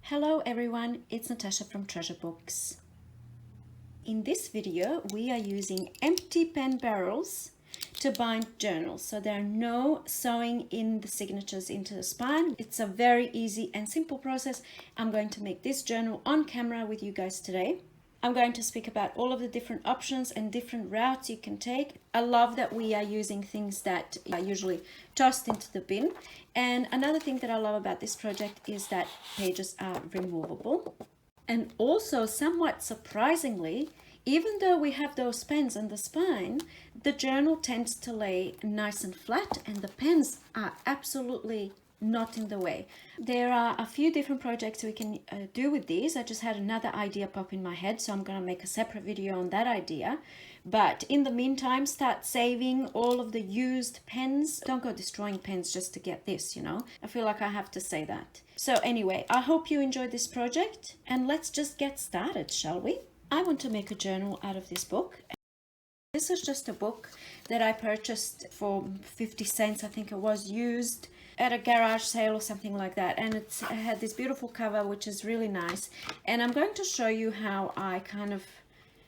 Hello everyone, it's Natasha from Treasure Books. In this video, we are using empty pen barrels to bind journals. So there are no sewing in the signatures into the spine. It's a very easy and simple process. I'm going to make this journal on camera with you guys today. I'm going to speak about all of the different options and different routes you can take. I love that we are using things that are usually tossed into the bin. And another thing that I love about this project is that pages are removable. And also, somewhat surprisingly, even though we have those pens on the spine, the journal tends to lay nice and flat and the pens are absolutely not in the way. There are a few different projects we can do with these. I just had another idea pop in my head, so I'm going to make a separate video on that idea. But in the meantime, start saving all of the used pens. Don't go destroying pens just to get this, you know. I feel like I have to say that. So anyway, I hope you enjoyed this project and let's just get started, shall we? I want to make a journal out of this book. This is just a book that I purchased for 50 cents, I think it was, used at a garage sale or something like that, and it had this beautiful cover which is really nice, and I'm going to show you how I kind of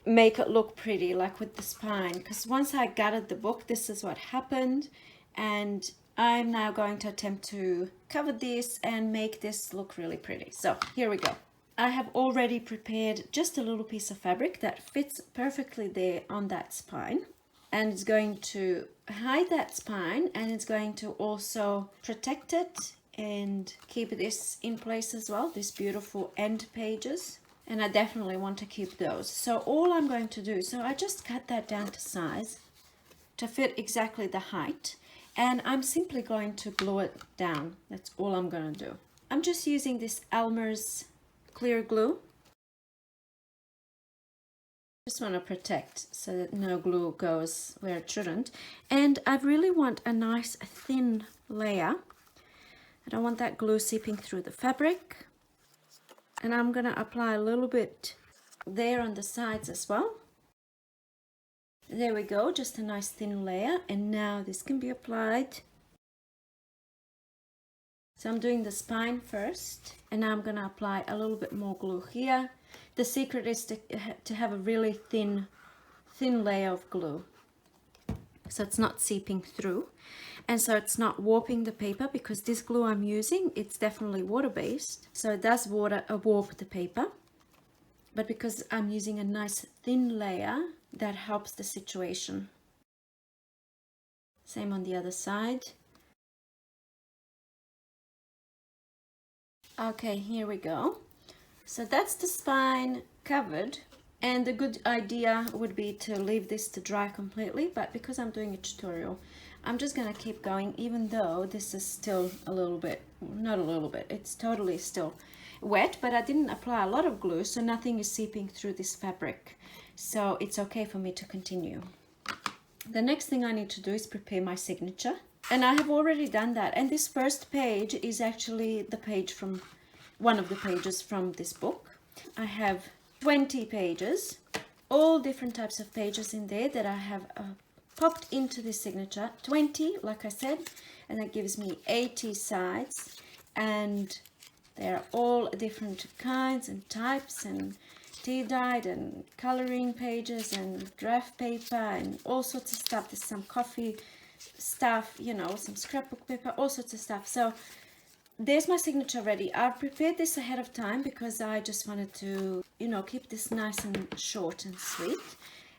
make it look pretty, like with the spine, because once I gutted the book, this is what happened, and I'm now going to attempt to cover this and make this look really pretty. So here we go. I have already prepared just a little piece of fabric that fits perfectly there on that spine, and it's going to hide that spine, and it's going to also protect it and keep this in place as well, these beautiful end pages, and I definitely want to keep those. So all I'm going to do, so I just cut that down to size to fit exactly the height, and I'm simply going to glue it down. That's all I'm going to do. I'm just using this Elmer's clear glue. Just want to protect so that no glue goes where it shouldn't, and I really want a nice thin layer. I don't want that glue seeping through the fabric, and I'm going to apply a little bit there on the sides as well. There we go, just a nice thin layer, and now this can be applied. So I'm doing the spine first, and now I'm going to apply a little bit more glue here. The secret is to have a really thin layer of glue, so it's not seeping through, and so it's not warping the paper, because this glue I'm using, it's definitely water-based, so it does warp the paper. But because I'm using a nice thin layer, that helps the situation. Same on the other side. Okay, here we go. So that's the spine covered, and the good idea would be to leave this to dry completely, but because I'm doing a tutorial, I'm just gonna keep going, even though this is still a little bit, not a little bit, it's totally still wet, but I didn't apply a lot of glue, so nothing is seeping through this fabric, so it's okay for me to continue. The next thing I need to do is prepare my signature, and I have already done that, and this first page is actually the page from one of the pages from this book. I have 20 pages, all different types of pages in there that I have popped into this signature. 20, like I said, and that gives me 80 sides, and they're all different kinds and types, and tea-dyed and coloring pages and graph paper and all sorts of stuff. There's some coffee stuff, you know, some scrapbook paper, all sorts of stuff. So there's my signature ready. I've prepared this ahead of time because I just wanted to, you know, keep this nice and short and sweet.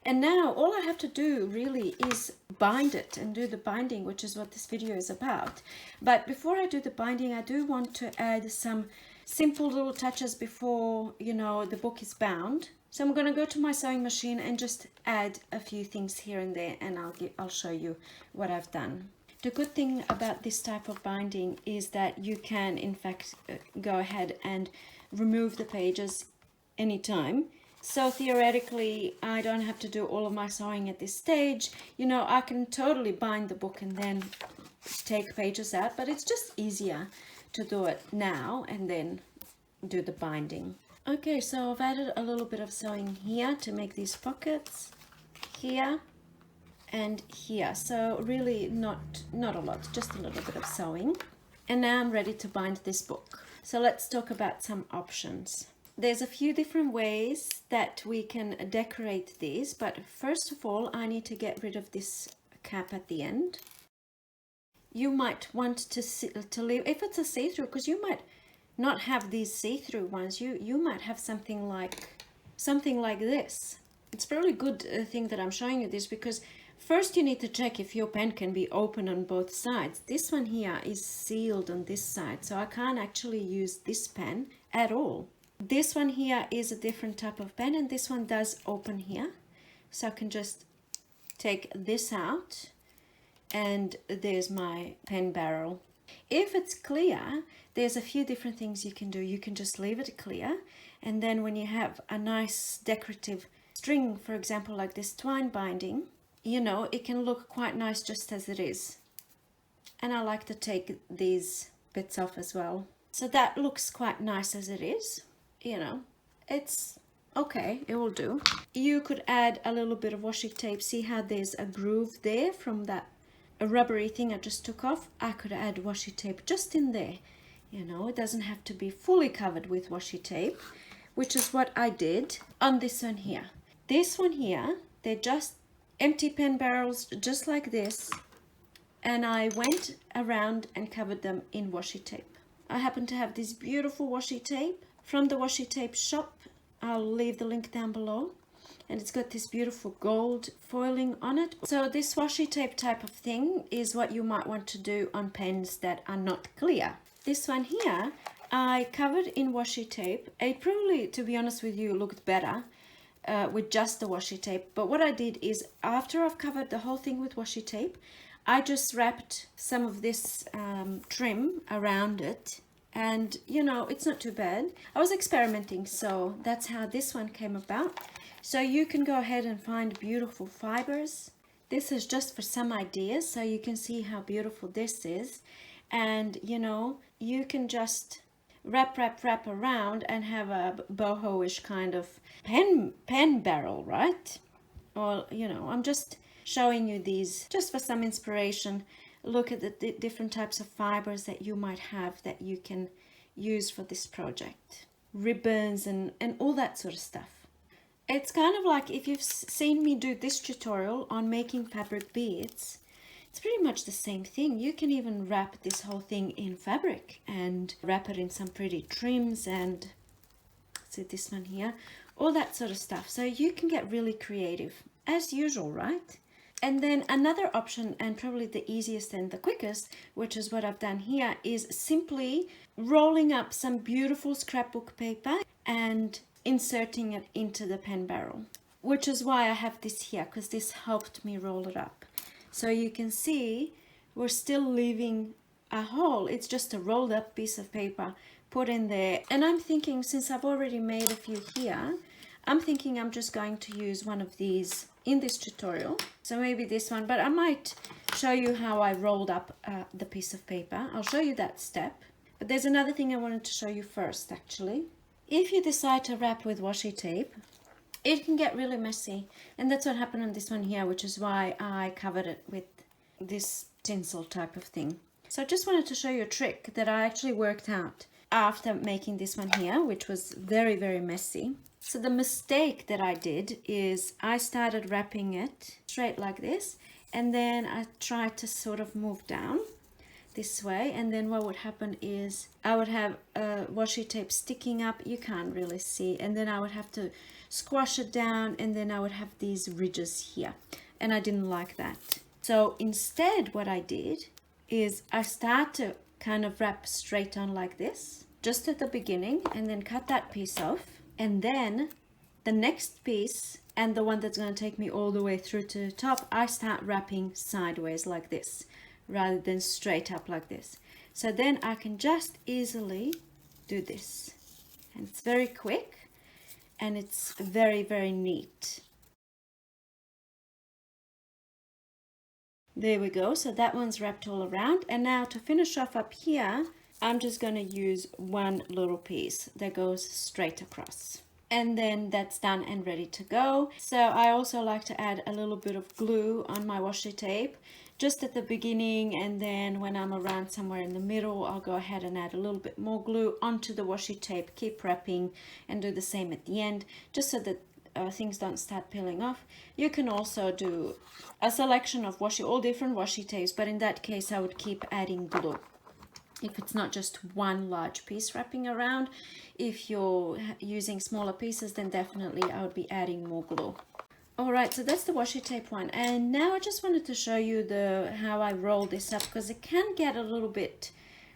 And now all I have to do really is bind it and do the binding, which is what this video is about. But before I do the binding, I do want to add some simple little touches before, you know, the book is bound. So I'm going to go to my sewing machine and just add a few things here and there, and I'll show you what I've done. The good thing about this type of binding is that you can, in fact, go ahead and remove the pages anytime. So theoretically, I don't have to do all of my sewing at this stage. You know, I can totally bind the book and then take pages out, but it's just easier to do it now and then do the binding. Okay, so I've added a little bit of sewing here to make these pockets, here and here, so really not a lot, just a little bit of sewing. And now I'm ready to bind this book. So let's talk about some options. There's a few different ways that we can decorate these, but first of all, I need to get rid of this cap at the end. You might want to leave, if it's a see-through, because you might not have these see-through ones, you might have something like this. It's probably good thing that I'm showing you this, because first you need to check if your pen can be open on both sides. This one here is sealed on this side, so I can't actually use this pen at all. This one here is a different type of pen, and this one does open here, so I can just take this out, and there's my pen barrel. If it's clear, there's a few different things you can do. You can just leave it clear, and then when you have a nice decorative string, for example, like this twine binding, you know, it can look quite nice just as it is. And I like to take these bits off as well. So that looks quite nice as it is, you know, it's okay, it will do. You could add a little bit of washi tape. See how there's a groove there from that rubbery thing I just took off? I could add washi tape just in there. You know, it doesn't have to be fully covered with washi tape, which is what I did on this one here. This one here, they're just empty pen barrels, just like this. And I went around and covered them in washi tape. I happen to have this beautiful washi tape from the washi tape shop. I'll leave the link down below. And it's got this beautiful gold foiling on it. So this washi tape type of thing is what you might want to do on pens that are not clear. This one here, I covered in washi tape. It probably, to be honest with you, looked better with just the washi tape. But what I did is, after I've covered the whole thing with washi tape, I just wrapped some of this trim around it. And, you know, it's not too bad. I was experimenting, so that's how this one came about. So you can go ahead and find beautiful fibers. This is just for some ideas, so you can see how beautiful this is. And, you know, you can just wrap around and have a boho-ish kind of pen barrel, right? Or, you know, I'm just showing you these just for some inspiration. Look at the different types of fibers that you might have that you can use for this project. Ribbons and all that sort of stuff. It's kind of like if you've seen me do this tutorial on making fabric beads, it's pretty much the same thing. You can even wrap this whole thing in fabric and wrap it in some pretty trims and, see this one here, all that sort of stuff. So you can get really creative as usual, right? And then another option, and probably the easiest and the quickest, which is what I've done here, is simply rolling up some beautiful scrapbook paper and inserting it into the pen barrel, which is why I have this here, because this helped me roll it up. So you can see we're still leaving a hole. It's just a rolled up piece of paper put in there. And I'm thinking, since I've already made a few here, I'm thinking I'm just going to use one of these in this tutorial. So maybe this one, but I might show you how I rolled up the piece of paper. I'll show you that step. But there's another thing I wanted to show you first, actually. If you decide to wrap with washi tape, it can get really messy. And that's what happened on this one here, which is why I covered it with this tinsel type of thing. So I just wanted to show you a trick that I actually worked out after making this one here, which was very, very messy. So the mistake that I did is I started wrapping it straight like this, and then I tried to sort of move down this way, and then what would happen is I would have washi tape sticking up, you can't really see, and then I would have to squash it down, and then I would have these ridges here, and I didn't like that. So instead what I did is I start to kind of wrap straight on like this, just at the beginning, and then cut that piece off, and then the next piece, and the one that's going to take me all the way through to the top, I start wrapping sideways like this, rather than straight up like this. So then I can just easily do this. And it's very quick, and it's very, very neat. There we go. So that one's wrapped all around. And now to finish off up here, I'm just going to use one little piece that goes straight across. And then that's done and ready to go. So I also like to add a little bit of glue on my washi tape, just at the beginning, and then when I'm around somewhere in the middle, I'll go ahead and add a little bit more glue onto the washi tape, keep wrapping, and do the same at the end, just so that things don't start peeling off. You can also do a selection of all different washi tapes, but in that case I would keep adding glue if it's not just one large piece wrapping around. If you're using smaller pieces, then definitely I would be adding more glue. All right, so that's the washi tape one, and now I just wanted to show you how I roll this up, because it can get a little bit,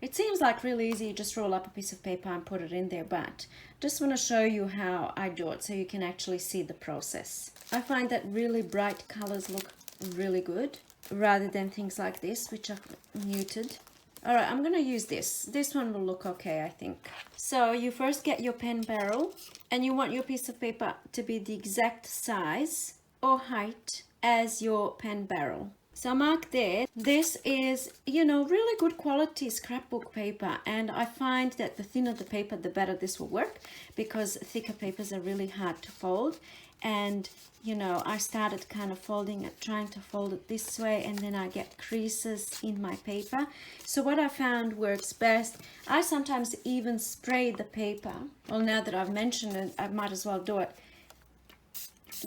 it seems like really easy, you just roll up a piece of paper and put it in there, but just want to show you how I do it so you can actually see the process. I find that really bright colors look really good rather than things like this, which are muted. All right, I'm gonna use this one will look okay, I think. So you first get your pen barrel, and you want your piece of paper to be the exact size or height as your pen barrel. So mark there. This is, you know, really good quality scrapbook paper, and I find that the thinner the paper, the better this will work, because thicker papers are really hard to fold. And you know, I started kind of folding it, trying to fold it this way, and then I get creases in my paper. So what I found works best, I sometimes even spray the paper. Well, now that I've mentioned it, I might as well do it.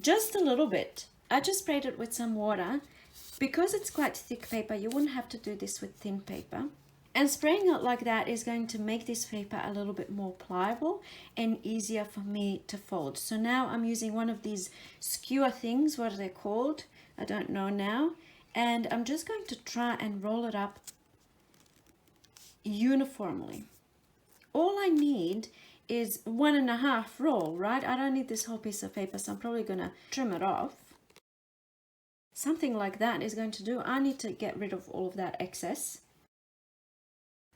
Just a little bit. I just sprayed it with some water. Because it's quite thick paper, you wouldn't have to do this with thin paper. And spraying it like that is going to make this paper a little bit more pliable and easier for me to fold. So now I'm using one of these skewer things, what are they called? I don't know now. And I'm just going to try and roll it up uniformly. All I need is 1.5 roll, right? I don't need this whole piece of paper, so I'm probably gonna trim it off. Something like that is going to do. I need to get rid of all of that excess.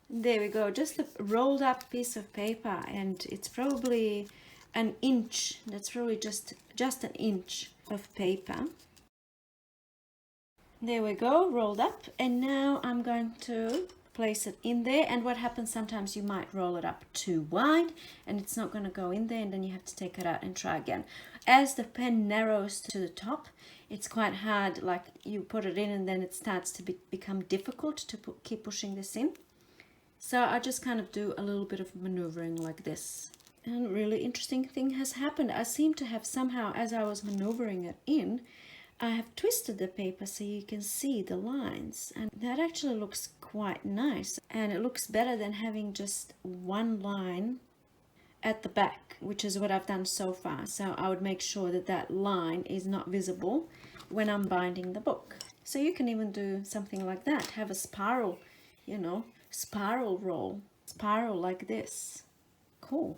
There we go, just a rolled up piece of paper, and it's probably an inch. That's probably just an inch of paper. There we go, rolled up, and now I'm going to place it in there. And what happens, sometimes you might roll it up too wide and it's not going to go in there, and then you have to take it out and try again. As the pen narrows to the top, it's quite hard, like you put it in and then it starts to become difficult to keep pushing this in. So I just kind of do a little bit of maneuvering like this. And a really interesting thing has happened. I seem to have somehow, as I was maneuvering it in, I have twisted the paper so you can see the lines, and that actually looks quite nice, and it looks better than having just one line at the back, which is what I've done so far. So I would make sure that that line is not visible when I'm binding the book. So you can even do something like that, have a spiral, you know, spiral roll, spiral like this. Cool.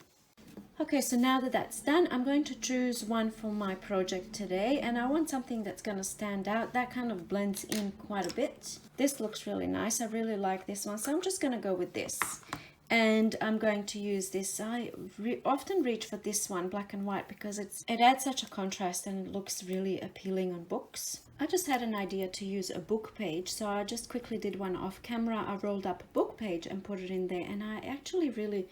Okay, so now that that's done, I'm going to choose one for my project today, and I want something that's going to stand out. That kind of blends in quite a bit. This looks really nice. I really like this one, so I'm just going to go with this. And I'm going to use this. I often reach for this one, black and white, because it adds such a contrast and it looks really appealing on books. I just had an idea to use a book page, so I just quickly did one off camera. I rolled up a book page and put it in there, and I actually really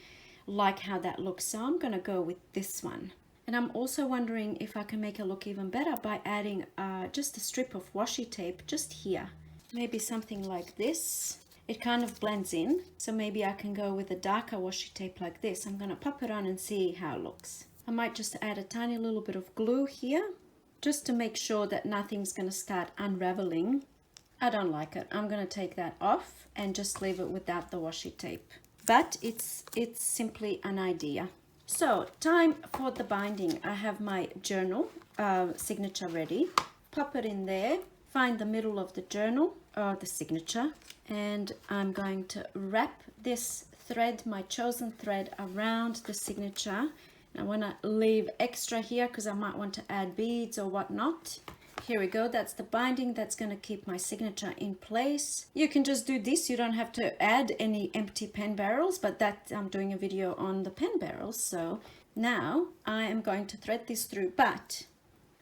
like how that looks, so I'm gonna go with this one. And I'm also wondering if I can make it look even better by adding just a strip of washi tape just here, maybe something like this. It kind of blends in, so maybe I can go with a darker washi tape like this. I'm gonna pop it on and see how it looks. I might just add a tiny little bit of glue here just to make sure that nothing's gonna start unraveling. I don't like it. I'm gonna take that off and just leave it without the washi tape. But it's simply an idea. So time for the binding. I have my journal signature ready. Pop it in there. Find the middle of the journal or the signature, and I'm going to wrap this thread, my chosen thread, around the signature. I want to leave extra here because I might want to add beads or whatnot. Here we go, that's the binding that's going to keep my signature in place. You can just do this, you don't have to add any empty pen barrels, but that I'm doing a video on the pen barrels. So now I am going to thread this through, but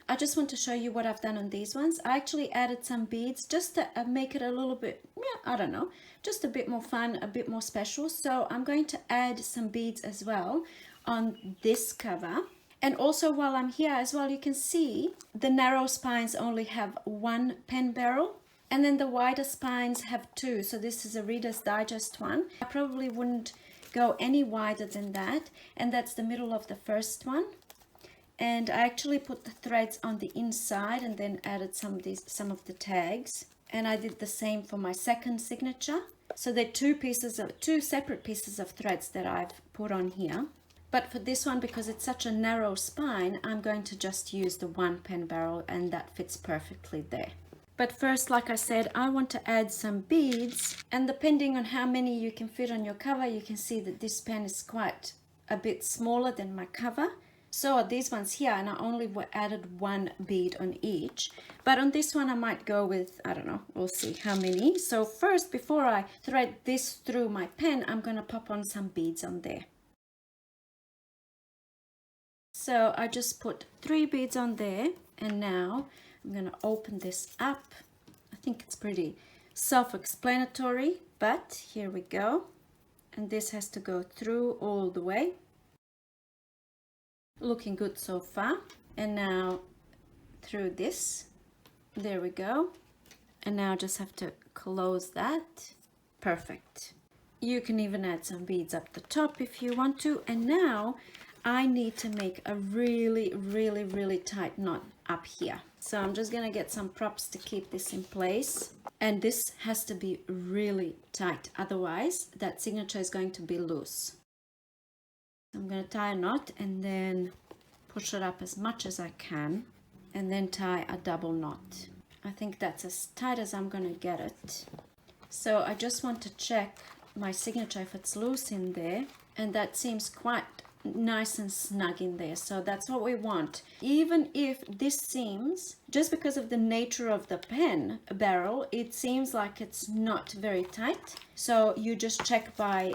I just want to show you what I've done on these ones. I actually added some beads just to make it a little bit, I don't know, just a bit more fun, a bit more special. So I'm going to add some beads as well on this cover. And also while I'm here as well, you can see the narrow spines only have one pen barrel. And then the wider spines have two. So this is a Reader's Digest one. I probably wouldn't go any wider than that. And that's the middle of the first one. And I actually put the threads on the inside and then added some of the tags. And I did the same for my second signature. So they're two separate pieces of threads that I've put on here. But for this one, because it's such a narrow spine, I'm going to just use the one pen barrel, and that fits perfectly there. But first, like I said, I want to add some beads, and depending on how many you can fit on your cover, you can see that this pen is quite a bit smaller than my cover. So are these ones here, and I only added one bead on each. But on this one, I might go with, I don't know, we'll see how many. So first, before I thread this through my pen, I'm going to pop on some beads on there. So I just put 3 beads on there, and now I'm going to open this up. I think it's pretty self-explanatory, but here we go. And this has to go through all the way. Looking good so far. And now through this. There we go. And now just have to close that. Perfect. You can even add some beads up the top if you want to. And now I need to make a really tight knot up here. So I'm just gonna get some props to keep this in place. And this has to be really tight, otherwise that signature is going to be loose. I'm gonna tie a knot and then push it up as much as I can, and then tie a double knot. I think that's as tight as I'm gonna get it. So I just want to check my signature if it's loose in there, and that seems quite nice and snug in there. So that's what we want. Even if this seems, just because of the nature of the pen barrel, it seems like it's not very tight. So you just check by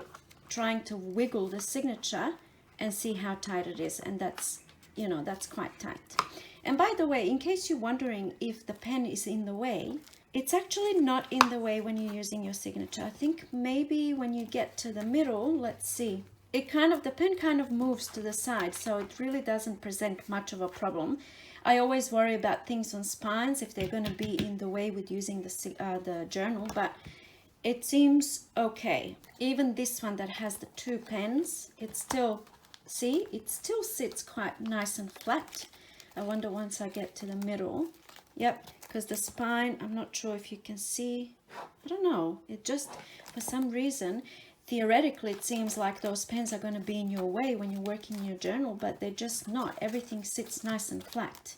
trying to wiggle the signature and see how tight it is. And that's, you know, that's quite tight. And by the way, in case you're wondering if the pen is in the way, it's actually not in the way when you're using your signature. I think maybe when you get to the middle, let's see, the pen kind of moves to the side, so it really doesn't present much of a problem. I always worry about things on spines if they're going to be in the way with using the journal, but it seems okay. Even this one that has the 2 pens, it still sits quite nice and flat. I wonder once I get to the middle. Yep, because the spine, I'm not sure if you can see. I don't know. It just, for some reason, theoretically, it seems like those pens are going to be in your way when you're working in your journal, but they're just not. Everything sits nice and flat,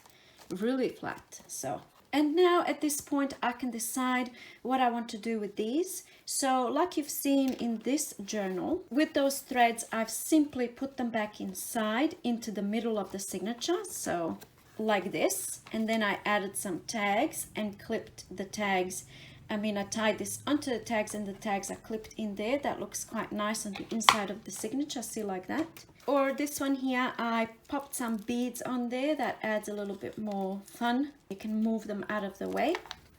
really flat. So, and now at this point, I can decide what I want to do with these. So like you've seen in this journal, with those threads, I've simply put them back inside into the middle of the signature. So like this, and then I added some tags and clipped the tags. I tied this onto the tags, and the tags are clipped in there. That looks quite nice on the inside of the signature, see, like that. Or this one here, I popped some beads on there. That adds a little bit more fun. You can move them out of the way.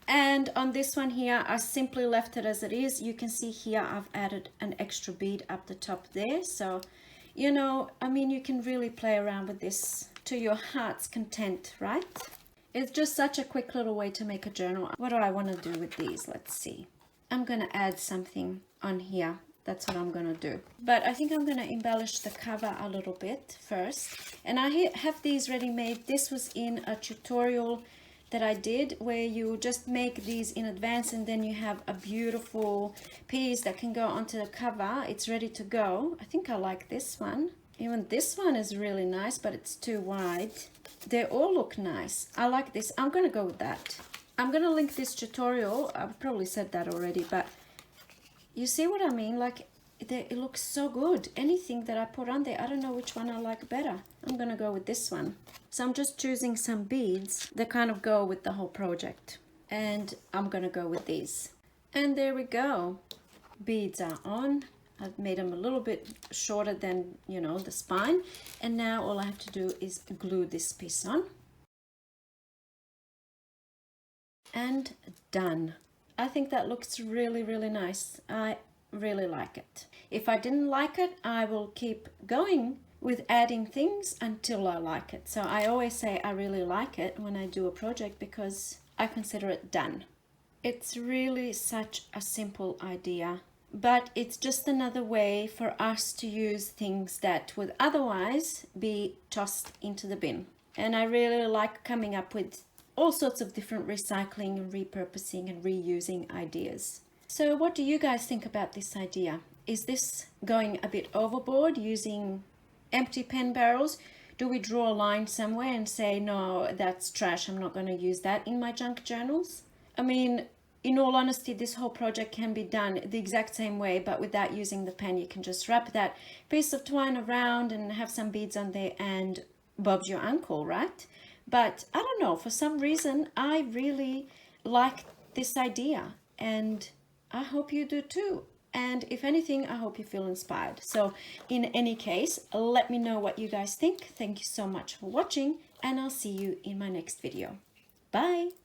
And on this one here, I simply left it as it is. You can see here I've added an extra bead up the top there. So, you know, you can really play around with this to your heart's content, right? It's just such a quick little way to make a journal. What do I want to do with these? Let's see. I'm going to add something on here. That's what I'm going to do. But I think I'm going to embellish the cover a little bit first. And I have these ready-made. This was in a tutorial that I did where you just make these in advance, and then you have a beautiful piece that can go onto the cover. It's ready to go. I think I like this one. Even this one is really nice, but it's too wide. They all look nice. I like this. I'm going to go with that. I'm going to link this tutorial. I've probably said that already, but you see what I mean? Like, it looks so good. Anything that I put on there, I don't know which one I like better. I'm going to go with this one. So I'm just choosing some beads that kind of go with the whole project. And I'm going to go with these. And there we go. Beads are on. I've made them a little bit shorter than, you know, the spine. And now all I have to do is glue this piece on. And done. I think that looks really nice. I really like it. If I didn't like it, I will keep going with adding things until I like it. So I always say I really like it when I do a project because I consider it done. It's really such a simple idea, but it's just another way for us to use things that would otherwise be tossed into the bin. And I really like coming up with all sorts of different recycling and repurposing and reusing ideas. So what do you guys think about this idea? Is this going a bit overboard, using empty pen barrels? Do we draw a line somewhere and say, no, that's trash, I'm not going to use that in my junk journals? I mean, in all honesty, this whole project can be done the exact same way, but without using the pen. You can just wrap that piece of twine around and have some beads on there, and Bob's your uncle, right? But I don't know, for some reason, I really like this idea, and I hope you do too. And if anything, I hope you feel inspired. So in any case, let me know what you guys think. Thank you so much for watching, and I'll see you in my next video. Bye.